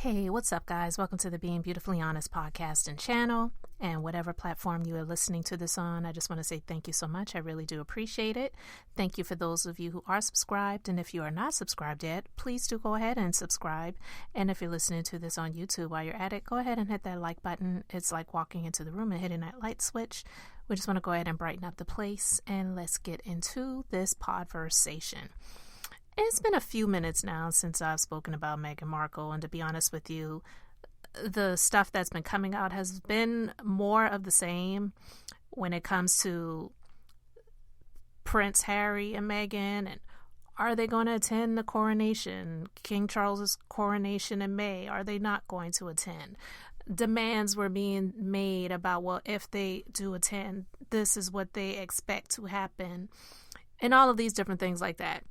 Hey, what's up, guys? Welcome to the Being Beautifully Honest podcast and channel, and whatever platform you are listening to this on. I just want to say thank you so much. I really do appreciate it. Thank you for those of you who are subscribed, and if you are not subscribed yet, please do go ahead and subscribe. And if you're listening to this on YouTube while you're at it, go ahead and hit that like button. It's like walking into the room and hitting that light switch. We just want to go ahead and brighten up the place, and let's get into this podversation. It's been a few minutes now since I've spoken about Meghan Markle, and to be honest with you, the stuff that's been coming out has been more of the same when it comes to Prince Harry and Meghan, and are they going to attend the coronation, King Charles's coronation in May? Are they not going to attend? Demands were being made about, well, if they do attend, this is what they expect to happen, and all of these different things like that.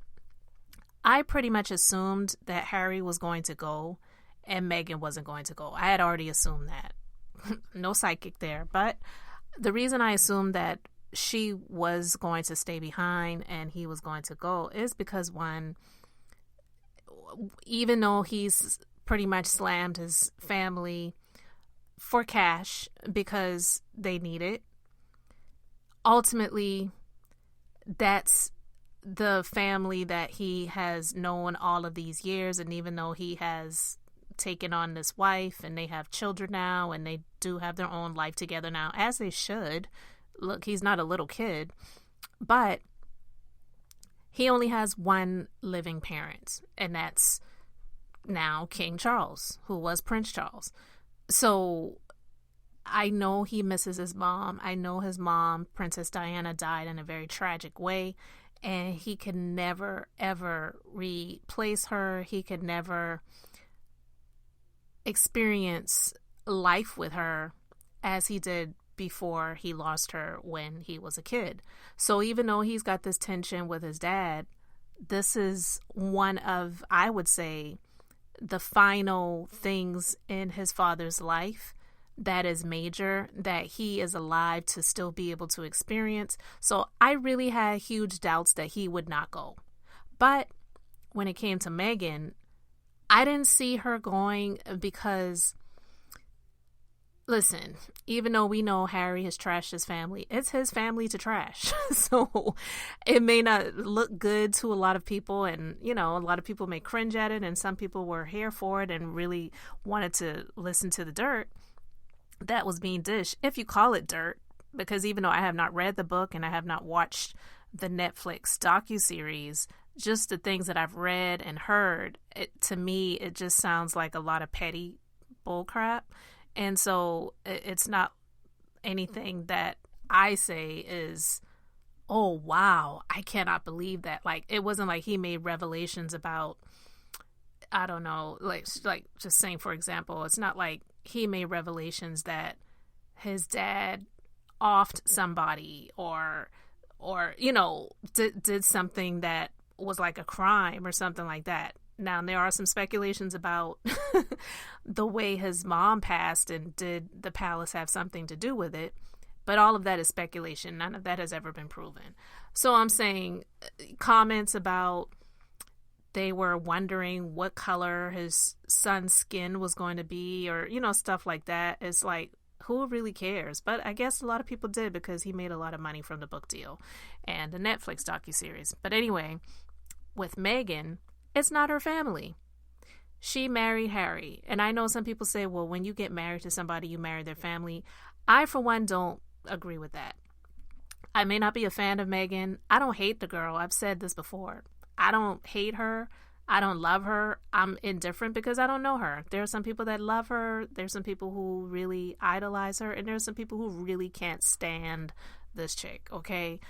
I pretty much assumed that Harry was going to go and Meghan wasn't going to go. I had already assumed that. No psychic there. But the reason I assumed that she was going to stay behind and he was going to go is because, one, even though he's pretty much slammed his family for cash because they need it, ultimately, that's the family that he has known all of these years. And even though he has taken on this wife and they have children now and they do have their own life together now, as they should. Look, he's not a little kid, but he only has one living parent, and that's now King Charles, who was Prince Charles. So I know he misses his mom. I know his mom, Princess Diana, died in a very tragic way. And he could never, ever replace her. He could never experience life with her as he did before he lost her when he was a kid. So even though he's got this tension with his dad, this is one of, I would say, the final things in his father's life that is major, that he is alive to still be able to experience. So I really had huge doubts that he would not go. But when it came to Meghan, I didn't see her going because, listen, even though we know Harry has trashed his family, it's his family to trash. So it may not look good to a lot of people, and, you know, a lot of people may cringe at it, and some people were here for it and really wanted to listen to the dirt that was being dished, if you call it dirt, because even though I have not read the book and I have not watched the Netflix docuseries, just the things that I've read and heard, to me, it just sounds like a lot of petty bullcrap. And so it's not anything that I say is, oh, wow, I cannot believe that. Like, it wasn't like he made revelations about, I don't know, like just saying, for example, it's not like he made revelations that his dad offed somebody or you know, did something that was like a crime or something like that. Now, there are some speculations about the way his mom passed, and did the palace have something to do with it? But all of that is speculation. None of that has ever been proven. So I'm saying comments about they were wondering what color his son's skin was going to be, or, you know, stuff like that. It's like, who really cares? But I guess a lot of people did, because he made a lot of money from the book deal and the Netflix docuseries. But anyway, with Meghan, it's not her family. She married Harry. And I know some people say, well, when you get married to somebody, you marry their family. I, for one, don't agree with that. I may not be a fan of Meghan. I don't hate the girl. I've said this before. I don't hate her. I don't love her. I'm indifferent because I don't know her. There are some people that love her. There's some people who really idolize her. And there's some people who really can't stand this chick, okay?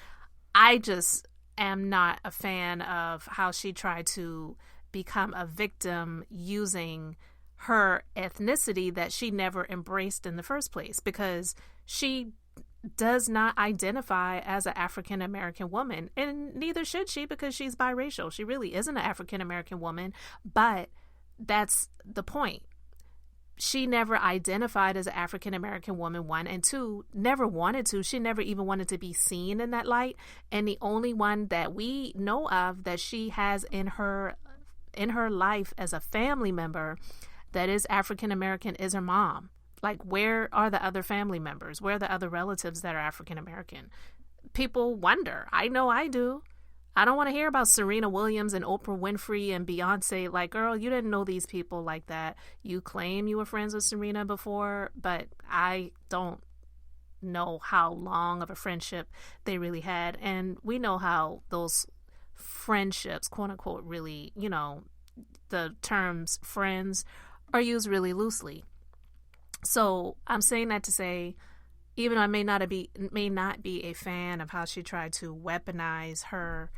I just am not a fan of how she tried to become a victim using her ethnicity that she never embraced in the first place, because she does not identify as an African American woman, and neither should she, because she's biracial. She really isn't an African American woman, but that's the point. She never identified as an African American woman, one, and two, never wanted to. She never even wanted to be seen in that light. And the only one that we know of that she has in her life as a family member that is African American is her mom. Like, where are the other family members? Where are the other relatives that are African American? People wonder. I know I do. I don't want to hear about Serena Williams and Oprah Winfrey and Beyonce. Like, girl, you didn't know these people like that. You claim you were friends with Serena before, but I don't know how long of a friendship they really had. And we know how those friendships, quote unquote, really, you know, the terms friends are used really loosely. So I'm saying that to say, even though I may not be a fan of how she tried to weaponize her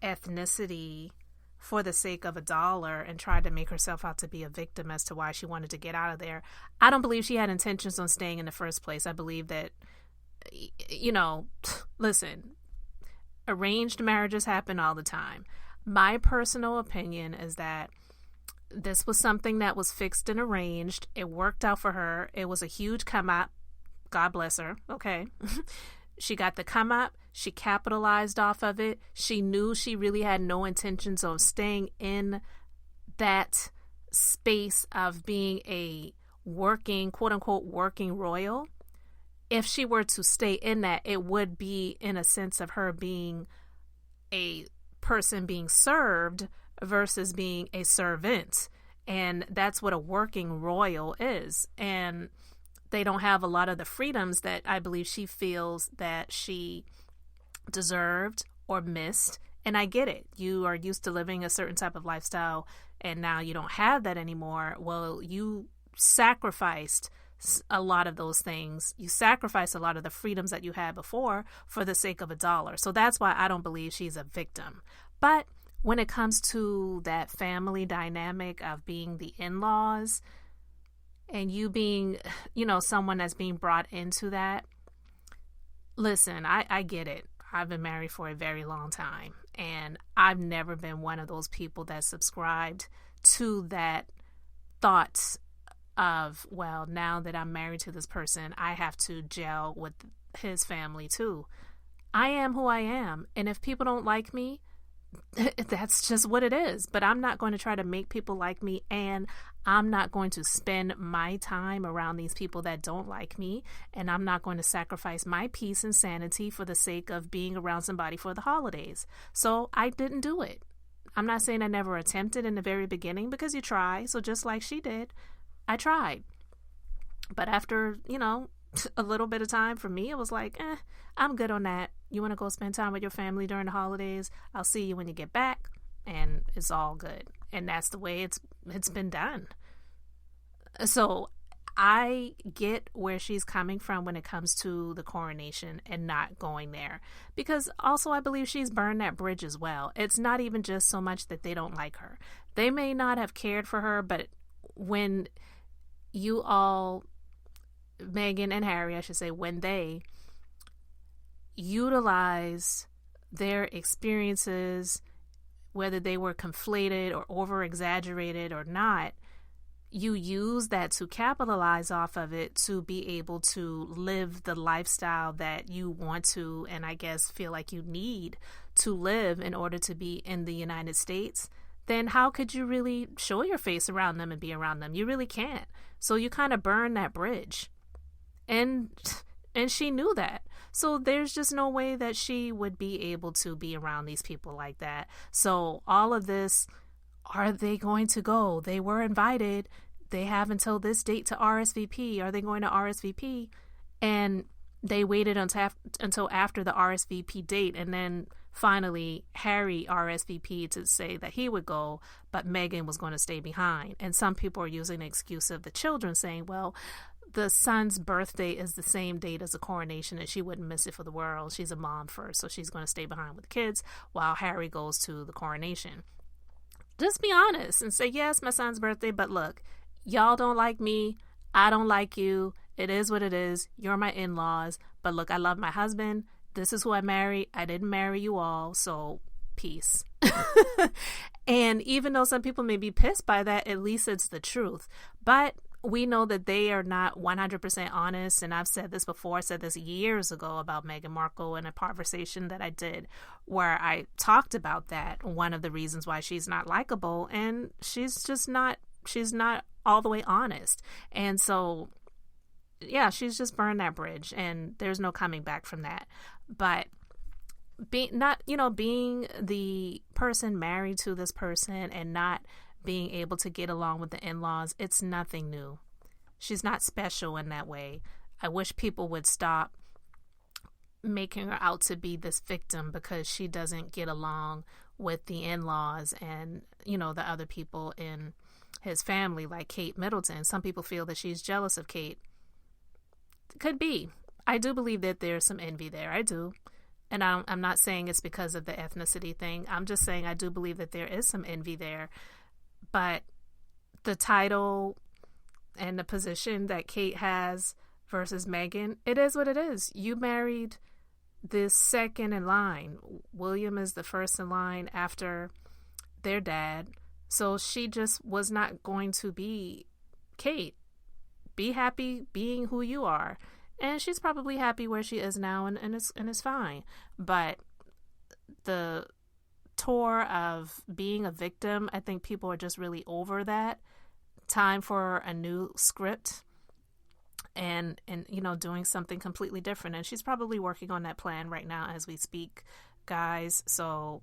ethnicity for the sake of $1 and tried to make herself out to be a victim as to why she wanted to get out of there, I don't believe she had intentions on staying in the first place. I believe that, you know, listen, arranged marriages happen all the time. My personal opinion is that this was something that was fixed and arranged. It worked out for her. It was a huge come up. God bless her. Okay. She got the come up. She capitalized off of it. She knew she really had no intentions of staying in that space of being a working, quote unquote, working royal. If she were to stay in that, it would be in a sense of her being a person being served versus being a servant. And that's what a working royal is. And they don't have a lot of the freedoms that I believe she feels that she deserved or missed. And I get it. You are used to living a certain type of lifestyle and now you don't have that anymore. Well, you sacrificed a lot of those things. You sacrificed a lot of the freedoms that you had before for the sake of $1. So that's why I don't believe she's a victim. But when it comes to that family dynamic of being the in-laws and you being, you know, someone that's being brought into that, listen, I get it. I've been married for a very long time, and I've never been one of those people that subscribed to that thought of, well, now that I'm married to this person, I have to gel with his family too. I am who I am, and if people don't like me, that's just what it is. But I'm not going to try to make people like me, and I'm not going to spend my time around these people that don't like me, and I'm not going to sacrifice my peace and sanity for the sake of being around somebody for the holidays. So I didn't do it. I'm not saying I never attempted in the very beginning, because you try. So just like she did, I tried. But after, you know, a little bit of time, for me, it was like, I'm good on that. You want to go spend time with your family during the holidays? I'll see you when you get back, and it's all good. And that's the way it's been done. So I get where she's coming from when it comes to the coronation and not going there, because also I believe she's burned that bridge as well. It's not even just so much that they don't like her. They may not have cared for her, but when you all, Meghan and Harry, I should say, when they utilize their experiences, whether they were conflated or over-exaggerated or not, you use that to capitalize off of it to be able to live the lifestyle that you want to, and I guess feel like you need to live in order to be in the United States. Then how could you really show your face around them and be around them? You really can't. So you kind of burn that bridge. And she knew that. So there's just no way that she would be able to be around these people like that. So all of this, are they going to go? They were invited. They have until this date to RSVP. Are they going to RSVP? And they waited until after the RSVP date. And then finally, Harry RSVP'd to say that he would go, but Meghan was going to stay behind. And some people are using the excuse of the children, saying, well, the son's birthday is the same date as the coronation and she wouldn't miss it for the world. She's a mom first, so she's going to stay behind with the kids while Harry goes to the coronation. Just be honest and say, yes, my son's birthday, but look, y'all don't like me. I don't like you. It is what it is. You're my in-laws. But look, I love my husband. This is who I married. I didn't marry you all, so peace. And even though some people may be pissed by that, at least it's the truth. But we know that they are not 100% honest. And I've said this before. I said this years ago about Meghan Markle in a conversation that I did where I talked about that. One of the reasons why she's not likable, and she's just not she's not all the way honest. And so, yeah, she's just burned that bridge, and there's no coming back from that. But being the person married to this person and not being able to get along with the in-laws, it's nothing new. She's not special in that way. I wish people would stop making her out to be this victim because she doesn't get along with the in-laws and, the other people in his family, like Kate Middleton. Some people feel that she's jealous of Kate. Could be. I do believe that there's some envy there. I do. And I'm not saying it's because of the ethnicity thing. I'm just saying I do believe that there is some envy there. But the title and the position that Kate has versus Meghan, it is what it is. You married the second in line. William is the first in line after their dad. So she just was not going to be Kate. Be happy being who you are. And she's probably happy where she is now, and it's fine. But the tour of being a victim, I think people are just really over that. Time for a new script and doing something completely different. And she's probably working on that plan right now as we speak, guys. So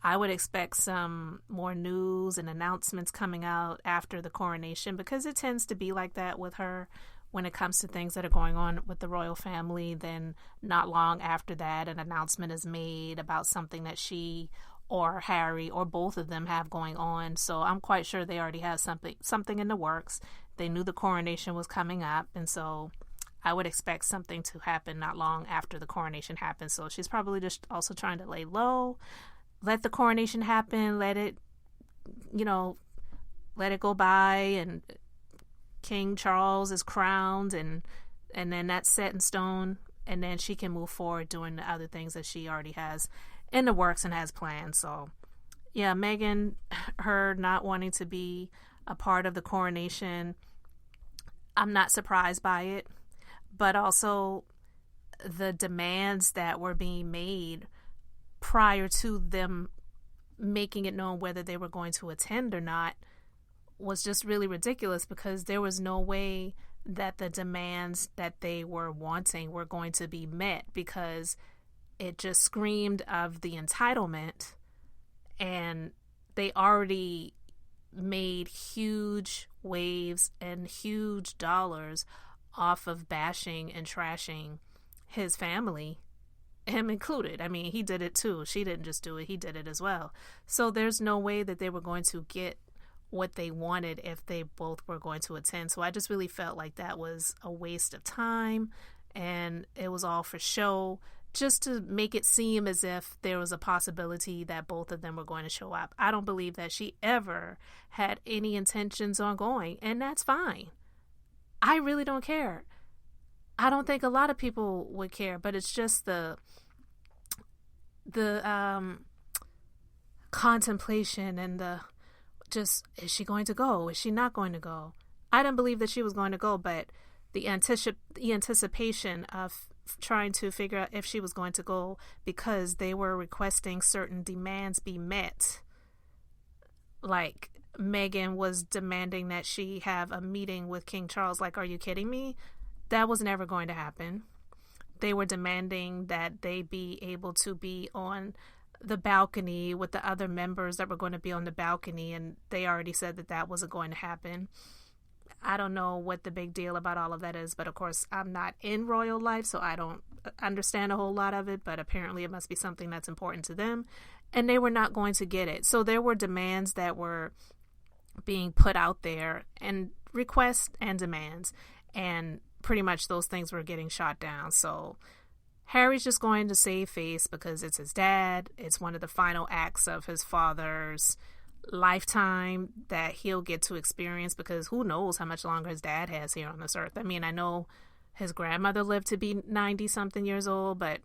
I would expect some more news and announcements coming out after the coronation, because it tends to be like that with her. When it comes to things that are going on with the royal family, then not long after that, an announcement is made about something that she or Harry or both of them have going on. So I'm quite sure they already have something in the works. They knew the coronation was coming up, and so I would expect something to happen not long after the coronation happens. So she's probably just also trying to lay low, let the coronation happen, let it go by, and King Charles is crowned, and then that's set in stone, and then she can move forward doing the other things that she already has in the works and has planned. So yeah, Meghan, her not wanting to be a part of the coronation, I'm not surprised by it, but also the demands that were being made prior to them making it known whether they were going to attend or not was just really ridiculous, because there was no way that the demands that they were wanting were going to be met, because it just screamed of the entitlement, and they already made huge waves and huge dollars off of bashing and trashing his family, him included. I mean, he did it too. She didn't just do it. He did it as well. So there's no way that they were going to get what they wanted if they both were going to attend. So I just really felt like that was a waste of time, and it was all for show, just to make it seem as if there was a possibility that both of them were going to show up. I don't believe that she ever had any intentions on going, and that's fine. I really don't care. I don't think a lot of people would care, but it's just the contemplation and the just, is she going to go? Is she not going to go? I didn't believe that she was going to go, but the anticipation of trying to figure out if she was going to go, because they were requesting certain demands be met. Like Meghan was demanding that she have a meeting with King Charles. Like, are you kidding me? That was never going to happen. They were demanding that they be able to be on the balcony with the other members that were going to be on the balcony, and they already said that that wasn't going to happen. I don't know what the big deal about all of that is, but of course I'm not in royal life, so I don't understand a whole lot of it, but apparently it must be something that's important to them, and they were not going to get it. So there were demands that were being put out there, and requests and demands, and pretty much those things were getting shot down. So Harry's just going to save face because it's his dad. It's one of the final acts of his father's lifetime that he'll get to experience, because who knows how much longer his dad has here on this earth. I mean, I know his grandmother lived to be 90-something years old, but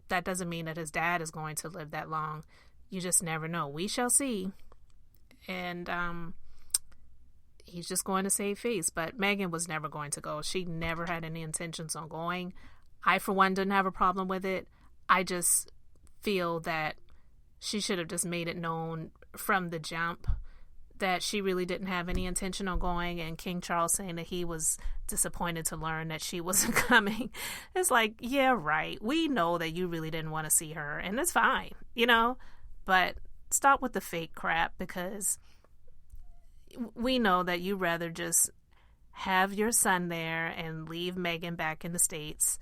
that doesn't mean that his dad is going to live that long. You just never know. We shall see. And he's just going to save face. But Meghan was never going to go. She never had any intentions on going. I, for one, didn't have a problem with it. I just feel that she should have just made it known from the jump that she really didn't have any intention on going, and King Charles saying that he was disappointed to learn that she wasn't coming. It's like, yeah, right. We know that you really didn't want to see her, and it's fine, but stop with the fake crap, because we know that you'd rather just have your son there and leave Meghan back in the States.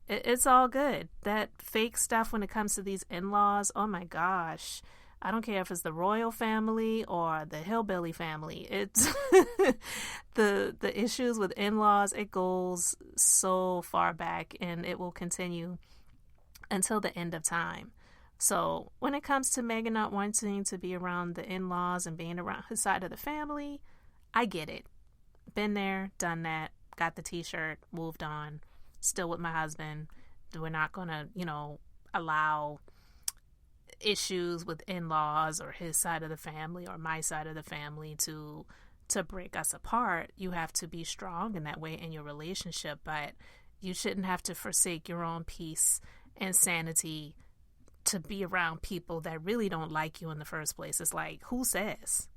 It's all good. That fake stuff when it comes to these in-laws, oh my gosh. I don't care if it's the royal family or the hillbilly family. It's the issues with in-laws, it goes so far back, and it will continue until the end of time. So when it comes to Meghan not wanting to be around the in-laws and being around his side of the family, I get it. Been there, done that, got the t-shirt, moved on, still with my husband. We're not going to, allow issues with in-laws or his side of the family or my side of the family to break us apart. You have to be strong in that way in your relationship, but you shouldn't have to forsake your own peace and sanity to be around people that really don't like you in the first place. It's like, who says?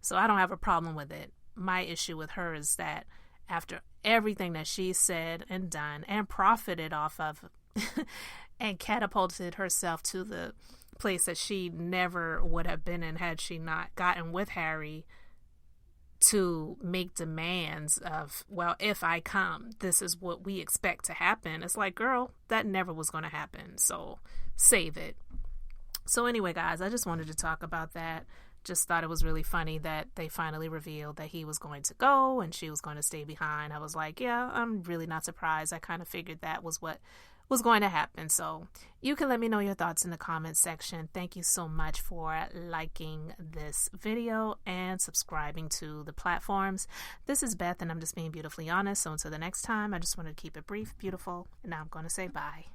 So I don't have a problem with it. My issue with her is that after everything that she said and done and profited off of and catapulted herself to the place that she never would have been in had she not gotten with Harry, to make demands of, well, if I come, this is what we expect to happen. It's like, girl, that never was going to happen. So save it. So anyway, guys, I just wanted to talk about that. Just thought it was really funny that they finally revealed that he was going to go and she was going to stay behind. I was like, yeah, I'm really not surprised. I kind of figured that was what was going to happen. So you can let me know your thoughts in the comments section. Thank you so much for liking this video and subscribing to the platforms. This is Beth, and I'm just being beautifully honest. So until the next time, I just wanted to keep it brief, beautiful, and now I'm going to say bye.